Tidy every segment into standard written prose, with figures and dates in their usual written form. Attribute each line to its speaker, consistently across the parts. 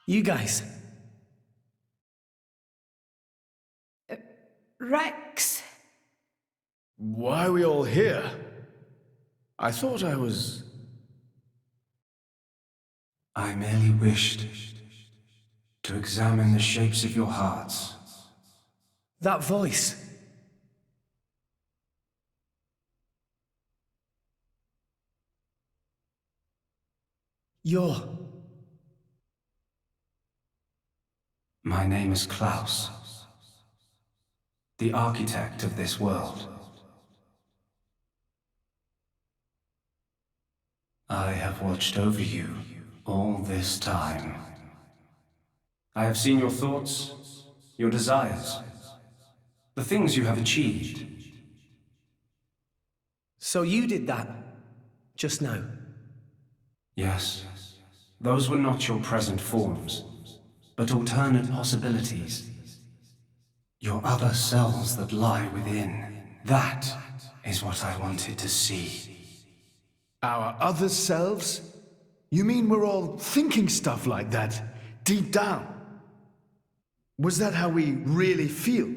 Speaker 1: You guys.
Speaker 2: Rex.
Speaker 3: Why are we all here? I thought I was...
Speaker 4: I merely wished to examine the shapes of your hearts.
Speaker 1: That voice. You're...
Speaker 4: My name is Klaus, the architect of this world. I have watched over you all this time. I have seen your thoughts, your desires, the things you have achieved.
Speaker 1: So you did that, just now?
Speaker 4: Yes, those were not your present forms, but alternate possibilities. Your other selves that lie within. That is what I wanted to see.
Speaker 3: Our other selves? You mean we're all thinking stuff like that, deep down? Was that how we really feel?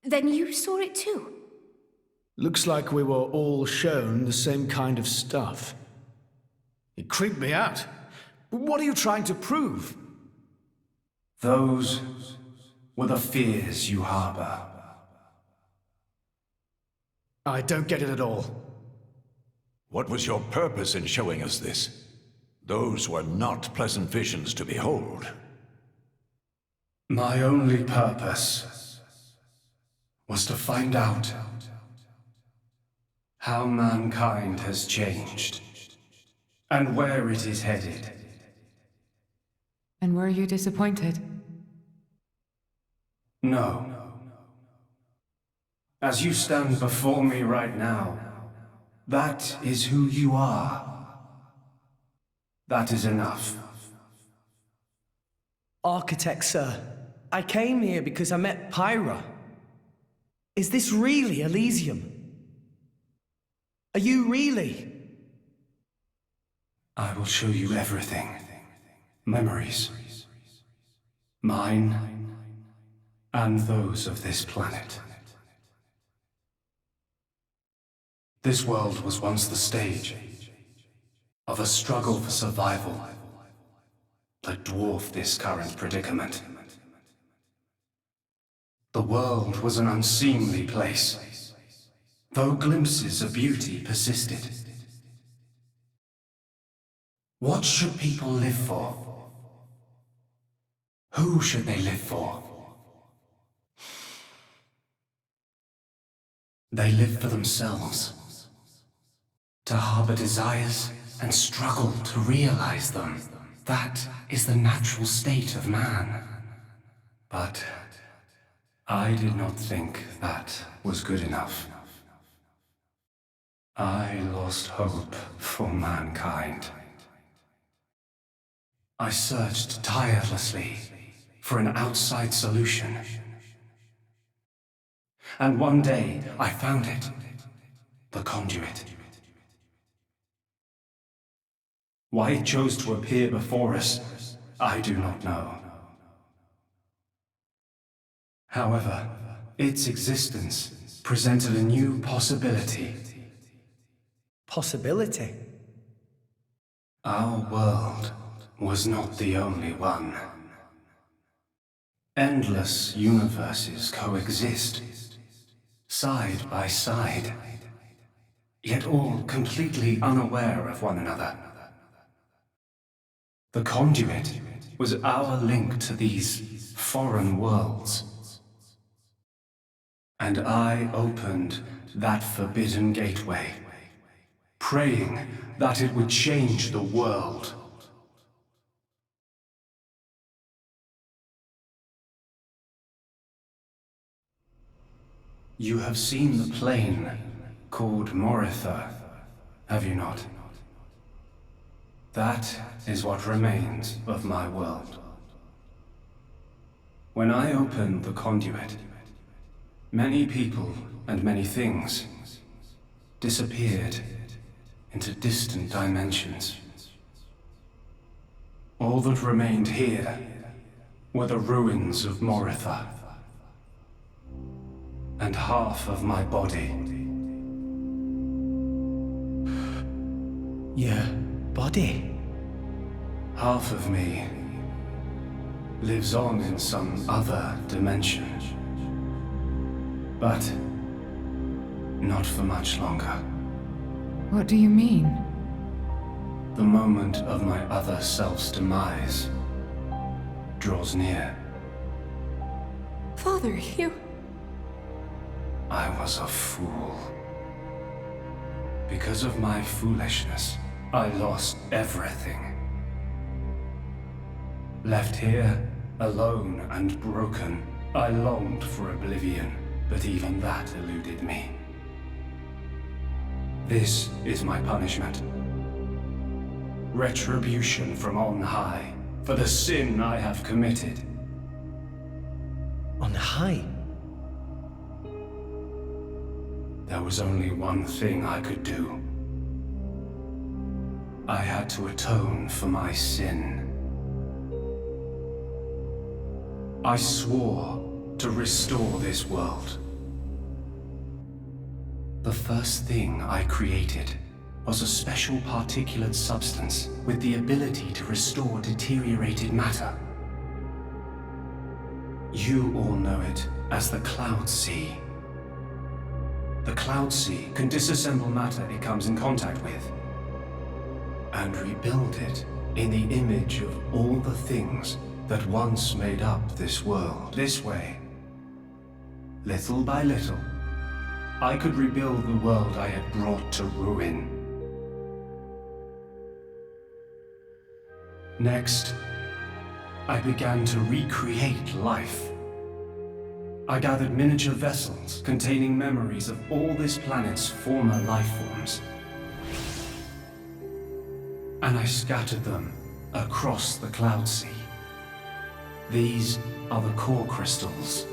Speaker 2: Then you saw it too?
Speaker 3: Looks like we were all shown the same kind of stuff. It creeped me out. What are you trying to prove?
Speaker 4: Those were the fears you harbor.
Speaker 3: I don't get it at all.
Speaker 5: What was your purpose in showing us this? Those were not pleasant visions to behold.
Speaker 4: My only purpose was to find out how mankind has changed and where it is headed.
Speaker 6: And were you disappointed?
Speaker 4: No. As you stand before me right now, that is who you are. That is enough.
Speaker 1: Architect, sir. I came here because I met Pyra. Is this really Elysium? Are you really?
Speaker 4: I will show you everything. Memories. Mine and those of this planet. This world was once the stage of a struggle for survival that dwarfed this current predicament. The world was an unseemly place, though glimpses of beauty persisted. What should people live for? Who should they live for? They live for themselves, to harbor desires and struggle to realize them. That is the natural state of man. But I did not think that was good enough. I lost hope for mankind. I searched tirelessly for an outside solution. And one day, I found it. The conduit. Why it chose to appear before us, I do not know. However, its existence presented a new possibility.
Speaker 1: Possibility?
Speaker 4: Our world was not the only one. Endless universes coexist, side by side, yet all completely unaware of one another. The conduit was our link to these foreign worlds. And I opened that forbidden gateway, praying that it would change the world. You have seen the plane called Moritha, have you not? That is what remains of my world. When I opened the conduit, Many people and many things disappeared into distant dimensions. All that remained here were the ruins of Moritha and half of my body.
Speaker 1: Your body?
Speaker 4: Half of me lives on in some other dimension. But not for much longer.
Speaker 6: What do you mean?
Speaker 4: The moment of my other self's demise draws near.
Speaker 2: Father, you...
Speaker 4: I was a fool. Because of my foolishness, I lost everything. Left here, alone and broken, I longed for oblivion, but even that eluded me. This is my punishment. Retribution from on high for the sin I have committed.
Speaker 1: On high?
Speaker 4: There was only one thing I could do. I had to atone for my sin. I swore to restore this world. The first thing I created was a special particulate substance with the ability to restore deteriorated matter. You all know it as the Cloud Sea. The Cloud Sea can disassemble matter it comes in contact with and rebuild it in the image of all the things that once made up this world. This way, little by little, I could rebuild the world I had brought to ruin. Next, I began to recreate life. I gathered miniature vessels containing memories of all this planet's former life forms. And I scattered them across the Cloud Sea. These are the core crystals.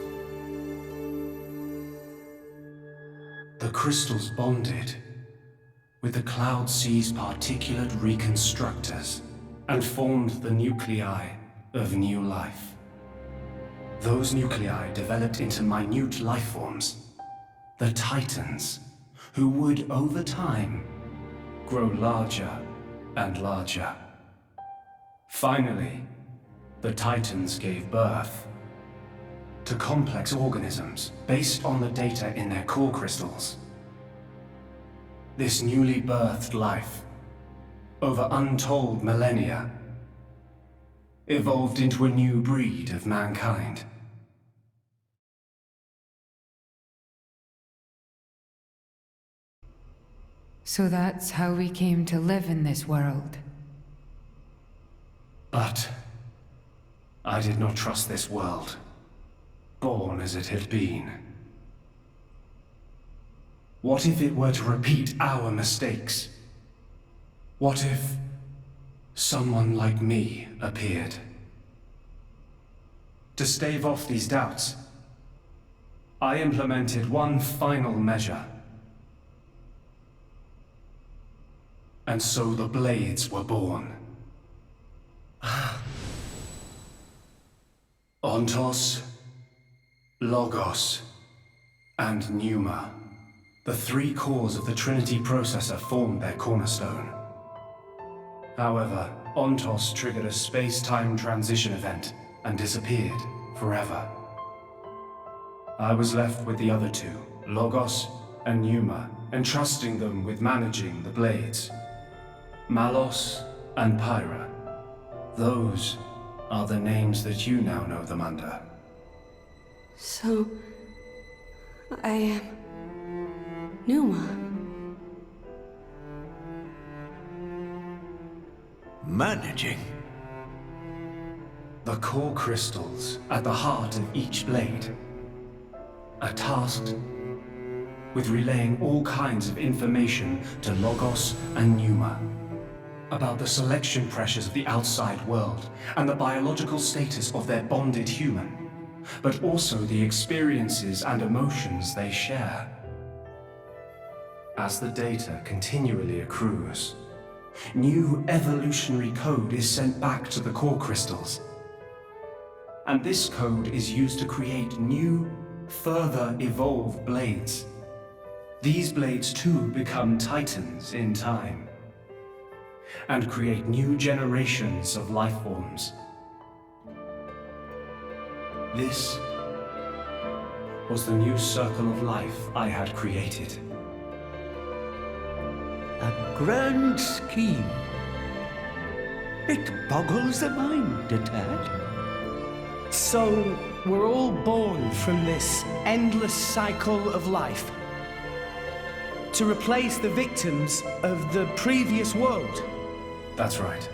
Speaker 4: The crystals bonded with the Cloud Sea's particulate reconstructors and formed the nuclei of new life. Those nuclei developed into minute life forms, the Titans, who would, over time, grow larger and larger. Finally, the Titans gave birth to complex organisms based on the data in their core crystals. This newly birthed life, over untold millennia, evolved into a new breed of mankind.
Speaker 6: So that's how we came to live in this world.
Speaker 4: But I did not trust this world, born as it had been. What if it were to repeat our mistakes? What if someone like me appeared? To stave off these doubts, I implemented one final measure. And so the Blades were born. Ontos, Logos, and Pneuma. The three cores of the Trinity processor formed their cornerstone. However, Ontos triggered a space-time transition event and disappeared forever. I was left with the other two, Logos and Pneuma, entrusting them with managing the Blades. Malos and Pyra. Those are the names that you now know them under.
Speaker 2: So... I am... Numa.
Speaker 5: Managing?
Speaker 4: The core crystals at the heart of each blade are tasked with relaying all kinds of information to Logos and Pneuma about the selection pressures of the outside world and the biological status of their bonded human, but also the experiences and emotions they share. As the data continually accrues, new evolutionary code is sent back to the core crystals. And this code is used to create new, further evolved blades. These blades too become titans in time, and create new generations of life forms. This was the new circle of life I had created.
Speaker 7: A grand scheme. It boggles the mind a tad.
Speaker 1: So, we're all born from this endless cycle of life to replace the victims of the previous world.
Speaker 4: That's right.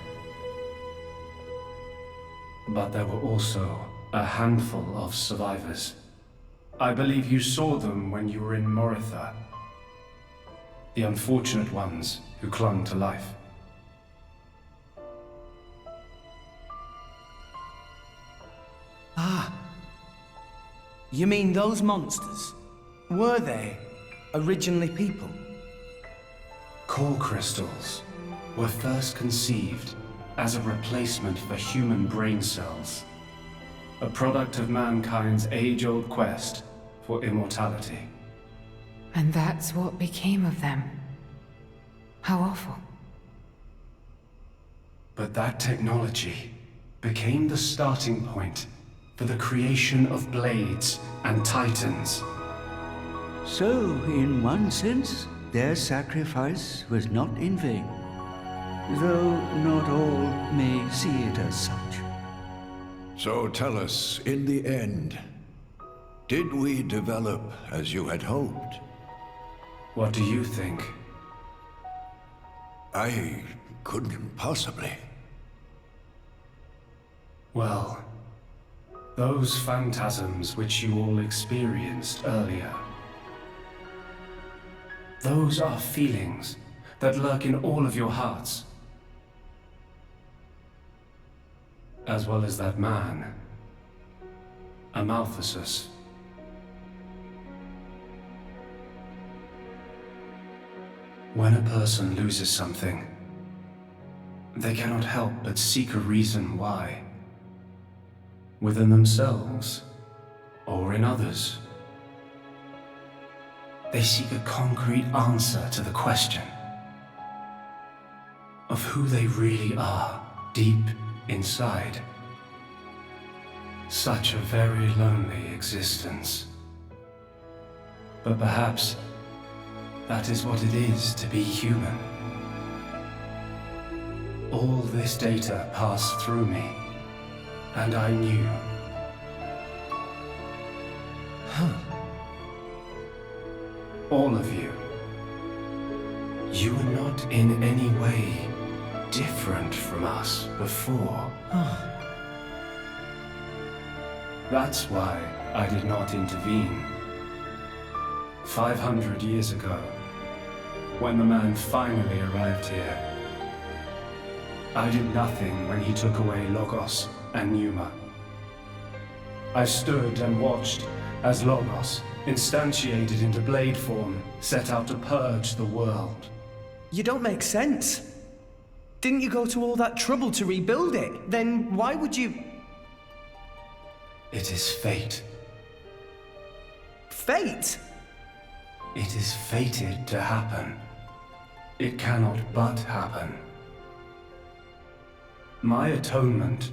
Speaker 4: But there were also a handful of survivors. I believe you saw them when you were in Moritha. The unfortunate ones who clung to life.
Speaker 1: Ah. You mean those monsters? Were they originally people?
Speaker 4: Core crystals were first conceived as a replacement for human brain cells. A product of mankind's age-old quest for immortality.
Speaker 6: And that's what became of them. How awful.
Speaker 4: But that technology became the starting point for the creation of blades and titans.
Speaker 7: So, in one sense, their sacrifice was not in vain, though not all may see it as such.
Speaker 5: So tell us, in the end, did we develop as you had hoped?
Speaker 4: What do you think?
Speaker 5: I couldn't possibly.
Speaker 4: Well, those phantasms which you all experienced earlier, those are feelings that lurk in all of your hearts. As well as that man, Amaltheus. When a person loses something, they cannot help but seek a reason why. Within themselves, or in others. They seek a concrete answer to the question of who they really are deep inside. Such a very lonely existence. But perhaps that is what it is to be human. All this data passed through me, and I knew. All of you. You were not in any way different from us before. That's why I did not intervene. 500 years ago, when the man finally arrived here, I did nothing when he took away Logos and Pneuma. I stood and watched as Logos, instantiated into blade form, set out to purge the world.
Speaker 1: You don't make sense. Didn't you go to all that trouble to rebuild it? Then why would you...
Speaker 4: It is fate.
Speaker 1: Fate?
Speaker 4: It is fated to happen. It cannot but happen. My atonement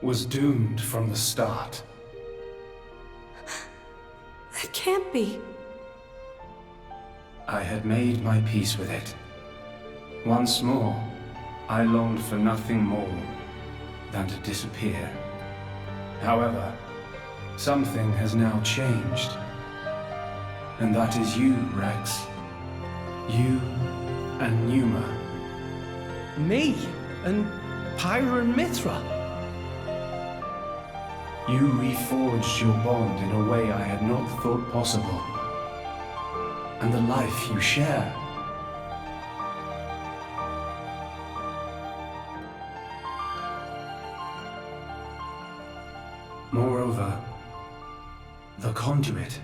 Speaker 4: was doomed from the start.
Speaker 2: That can't be.
Speaker 4: I had made my peace with it. Once more, I longed for nothing more than to disappear. However, something has now changed. And that is you, Rex. You and Pneuma.
Speaker 1: Me? And Pyra and Mithra?
Speaker 4: You reforged your bond in a way I had not thought possible. And the life you share. Moreover, the conduit,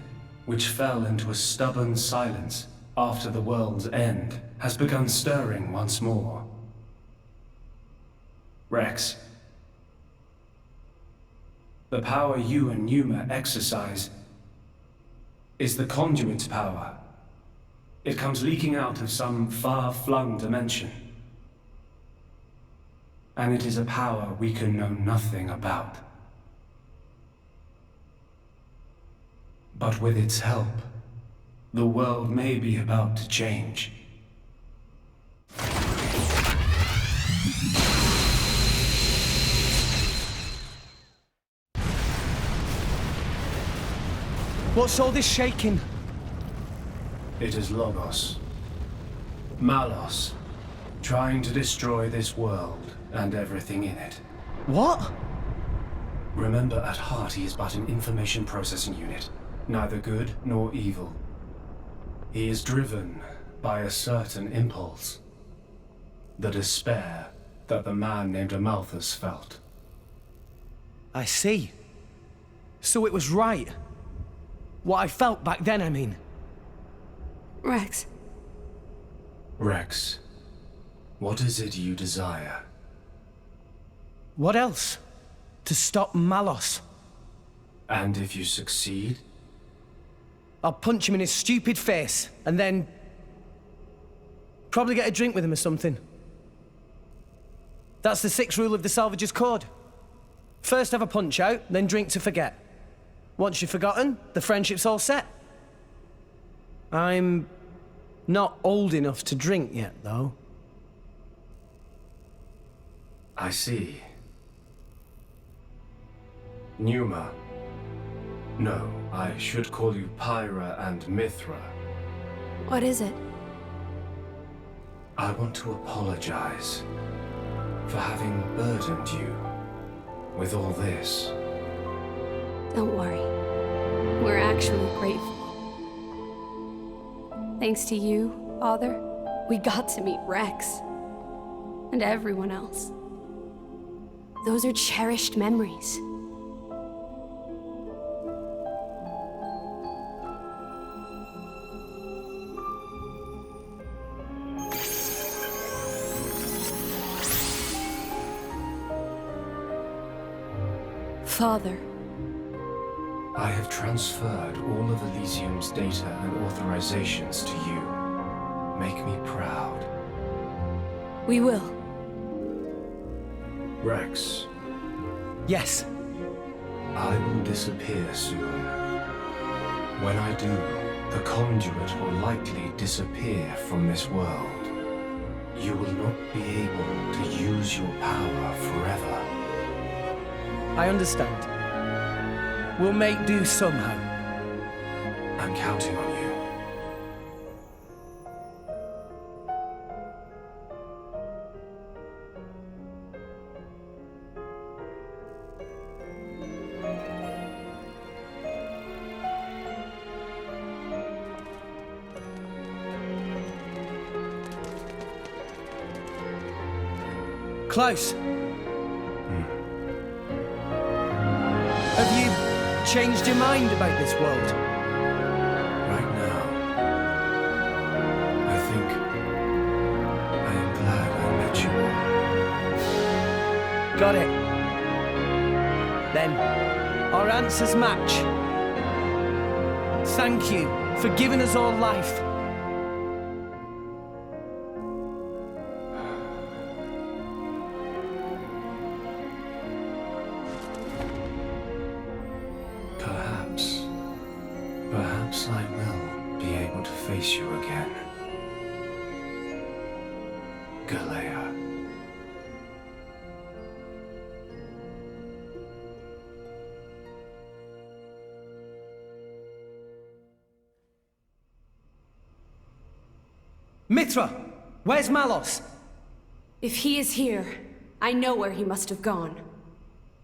Speaker 4: which fell into a stubborn silence after the world's end, has begun stirring once more. Rex, the power you and Numa exercise is the conduit's power. It comes leaking out of some far-flung dimension. And it is a power we can know nothing about. But with its help, the world may be about to change.
Speaker 1: What's all this shaking?
Speaker 4: It is Logos. Malos, trying to destroy this world and everything in it.
Speaker 1: What?
Speaker 4: Remember, at heart he is but an information processing unit, neither good nor evil. He is driven by a certain impulse. The despair that the man named Amalthus felt.
Speaker 1: I see. So it was right. What I felt back then, I mean.
Speaker 2: Rex,
Speaker 4: Rex, what is it you desire?
Speaker 1: What else? To stop Malos.
Speaker 4: And if you succeed?
Speaker 1: I'll punch him in his stupid face, and then... probably get a drink with him or something. That's the 6th rule of the Salvager's Code. First have a punch out, then drink to forget. Once you've forgotten, the friendship's all set. I'm not old enough to drink yet, though.
Speaker 4: I see. Numa. No, I should call you Pyra and Mithra.
Speaker 2: what is it?
Speaker 4: I want to apologize for having burdened you with all this.
Speaker 2: Don't worry. We're actually grateful. Thanks to you, Father, we got to meet Rex. And everyone else. Those are cherished memories. Father.
Speaker 4: I have transferred all of Elysium's data and authorizations to you. Make me proud.
Speaker 2: We will.
Speaker 4: Rex,
Speaker 1: Yes.
Speaker 4: I will disappear soon. When I do, the conduit will likely disappear from this world. You will not be able to use your power forever.
Speaker 1: I understand. We'll make do somehow.
Speaker 4: I'm counting on you.
Speaker 1: Klaus. Have you changed your mind about this world?
Speaker 4: Right now, I think I am glad I met you all.
Speaker 1: Got it. Then, our answers match. Thank you for giving us all life.
Speaker 4: Perhaps I will be able to face you again. Galea.
Speaker 1: Mithra, where's Malos?
Speaker 2: If he is here, I know where he must have gone.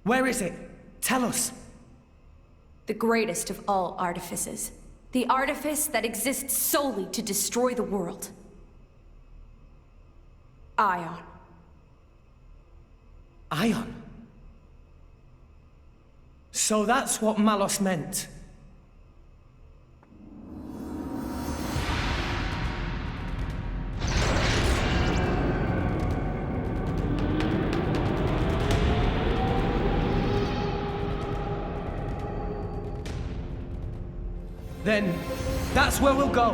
Speaker 1: Where is it? Tell us.
Speaker 2: The greatest of all artifices. The artifice that exists solely to destroy the world. Ion.
Speaker 1: So that's what Malos meant. Then, that's where we'll go.